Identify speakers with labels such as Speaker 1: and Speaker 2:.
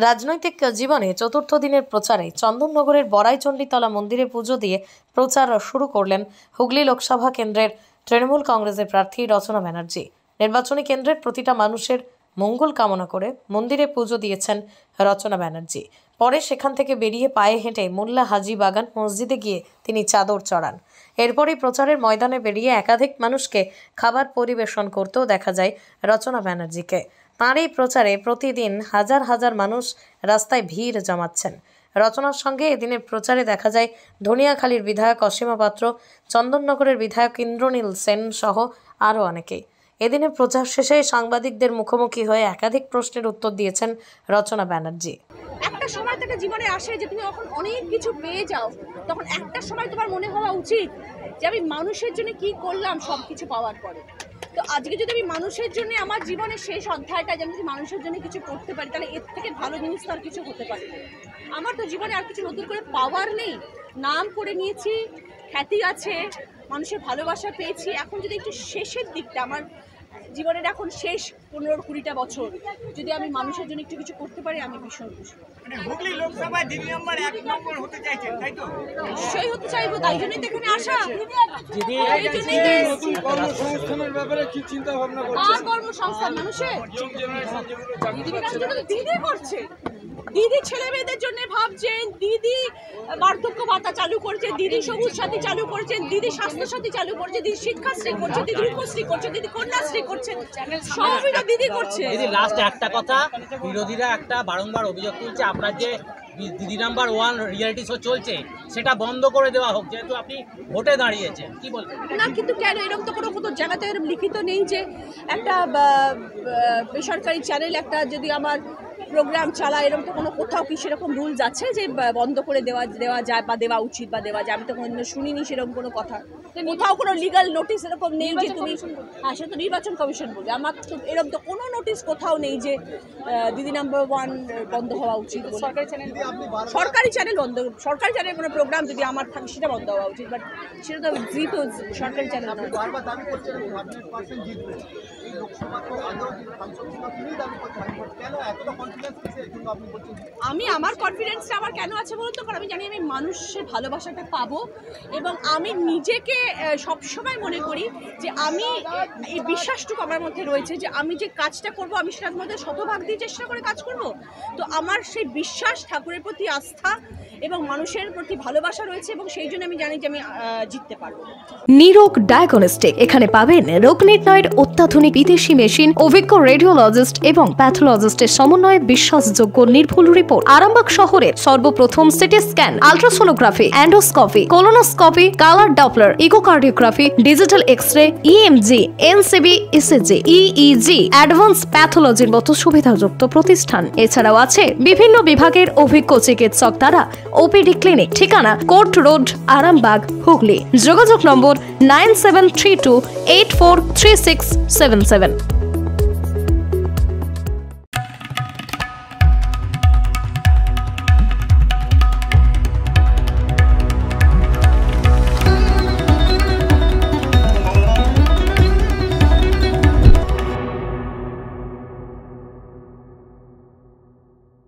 Speaker 1: রাজনৈতিক জীবনে চতুর্থ দিনের প্রচারে চন্দননগরের বড়াইচণ্ডীতলা মন্দিরে পুজো দিয়ে প্রচার শুরু করলেন হুগলি লোকসভা কেন্দ্রের তৃণমূল কংগ্রেসের প্রার্থী রচনা ব্যানার্জি। নির্বাচনী কেন্দ্রের প্রতিটা মানুষের মঙ্গল কামনা করে মন্দিরে পুজো দিয়েছেন রচনা ব্যানার্জি। পরে সেখান থেকে বেরিয়ে পায়ে হেঁটে মোল্লা হাজি বাগান মসজিদে গিয়ে তিনি চাদর চড়ান। এরপরই প্রচারের ময়দানে বেরিয়ে একাধিক মানুষকে খাবার পরিবেশন করতেও দেখা যায় রচনা ব্যানার্জিকে। তাঁর এই প্রচারে প্রতিদিন হাজার হাজার মানুষ রাস্তায় ভিড় জমাচ্ছেন। রচনার সঙ্গে এদিনের প্রচারে দেখা যায় ধনিয়াখালীর বিধায়ক অসীমা পাত্র, চন্দননগরের বিধায়ক ইন্দ্রনীল সেন সহ আরও অনেকেই। এদিনের প্রচার শেষে সাংবাদিকদের মুখোমুখি হয়ে একাধিক প্রশ্নের উত্তর দিয়েছেন রচনা ব্যানার্জি।
Speaker 2: একটা সময় থেকে জীবনে আসে যে তুমি যখন অনেক কিছু পেয়ে যাও, তখন একটা সময় তোমার মনে হওয়া উচিত যে আমি মানুষের জন্য কি করলাম সব কিছু পাওয়ার পরে। তো আজকে যদি আমি মানুষের জন্য আমার জীবনের শেষ অধ্যায়টা যেন যদি মানুষের জন্য কিছু করতে পারি, তাহলে এর থেকে ভালো জিনিস তো আর কিছু হতে পারে। আমার তো জীবনে আর কিছু নতুন করে পাওয়ার নেই। নাম করে নিয়েছি, খ্যাতি আছে, মানুষের ভালোবাসা পেয়েছি। এখন যদি একটু শেষের দিকটা আমার জীবনের এখন শেষ 15-20টা বছর যদি আমি মানুষের জন্য একটু কিছু করতে পারি, আমি ভীষণ খুশি।
Speaker 3: হুগলি লোকসভায় দিদি নাম্বার 1 নম্বর হতে চাইছেন, তাই তো?
Speaker 2: নিশ্চয়ই হতে চাইবো, তাই জন্যই তো এখানে আসা।
Speaker 3: নতুন কর্মসংস্থানের ব্যাপারে কি চিন্তা ভাবনা করছেন?
Speaker 2: আর কর্মসংস্থান মানুষের দিদি করছে, দিদি ছেলে মেয়েদের জন্য ভাবছেন, দিদি বার্ধক্য ভাতা চালু করছে, দিদি সবুজ সাথী চালু করছেন, দিদি স্বাস্থ্য সাথী চালু করছে, দিদি শিক্ষাশ্রী করছে, দিদি রূপশ্রী করছে, দিদি কন্যাশ্রী করছে, সবই তো দিদি করছে।
Speaker 4: দিদি লাস্ট একটা কথা, বিরোধীরা একটা বারংবার অভিযোগ তুলছে আপনার যে দিদি নাম্বার 1 রিয়েলিটি শো চলছে সেটা বন্ধ করে দেওয়া হোক, যেহেতু আপনি ভোটে দাঁড়িয়েছেন। কি বলবেন? না,
Speaker 2: কিন্তু কেন এরকম তো কোনো জায়গাতে এরকম লিখিত নেই যে একটা বেসরকারি চ্যানেল একটা যদি আমার প্রোগ্রাম চালা, এরকম তো কোথাও কি সেরকম রুলস আছে যে বন্ধ করে দেওয়া যায় বা দেওয়া উচিত বা দেওয়া যায়? আমি তো কোনো শুনিনি সেরকম কোনো কথা। কোথাও কোনো লিগাল নোটিশ এরকম নেই যে তুমি, হ্যাঁ সে তো নির্বাচন কমিশন বলবে। আমার তো এরকম তো কোনো নোটিশ কোথাও নেই যে দিদি নাম্বার 1 বন্ধ হওয়া উচিত। সরকারি চ্যানেল বন্ধ, সরকারি চ্যানেল কোনো প্রোগ্রাম যদি আমার থাকে সেটা বন্ধ হওয়া উচিত, বাট সেটা তো সরকারি চ্যানেল না। আমি আমার কনফিডেন্সটা আমার কেন আছে বলুন তো, কারণ আমি জানি আমি মানুষের ভালোবাসাটা পাবো এবং আমি নিজেকে সবসময় মনে করি যে আমি এই বিশ্বাসটুকু আমার মধ্যে রয়েছে যে আমি যে কাজটা করব আমি সেটার মধ্যে শতভাগ দিয়ে চেষ্টা করে কাজ করব। তো আমার সেই বিশ্বাস, ঠাকুরের প্রতি আস্থা এবং মানুষের প্রতি ভালোবাসা রয়েছে এবং সেই জন্য আমি জানি যে আমি জিততে পারবো।
Speaker 5: নিরোগ ডায়াগনস্টিক, এখানে পাবেন রোগ নির্ণয়ের অত্যাধুনিক বিদেশি মেশিন, অভিজ্ঞ রেডিওলজিস্ট এবং প্যাথোলজিস্টের সমন্বয়ে বিশ্বাসযোগ্য নির্ভুল রিপোর্ট। আরামবাগ শহরের সর্বপ্রথম CT scan, ultrasonography, endoscopy, colonoscopy, colour Doppler, echocardiography, digital X-ray, EMG, NCB, ECG, EEG, advance প্যাথোলজির মতো সুবিধাযুক্ত প্রতিষ্ঠান। এছাড়াও আছে বিভিন্ন বিভাগের অভিজ্ঞ চিকিৎসক দ্বারা ওপিডি ক্লিনিক। ঠিকানা কোর্ট রোড, আরামবাগ, হুগলি। যোগাযোগ নম্বর 9732843677।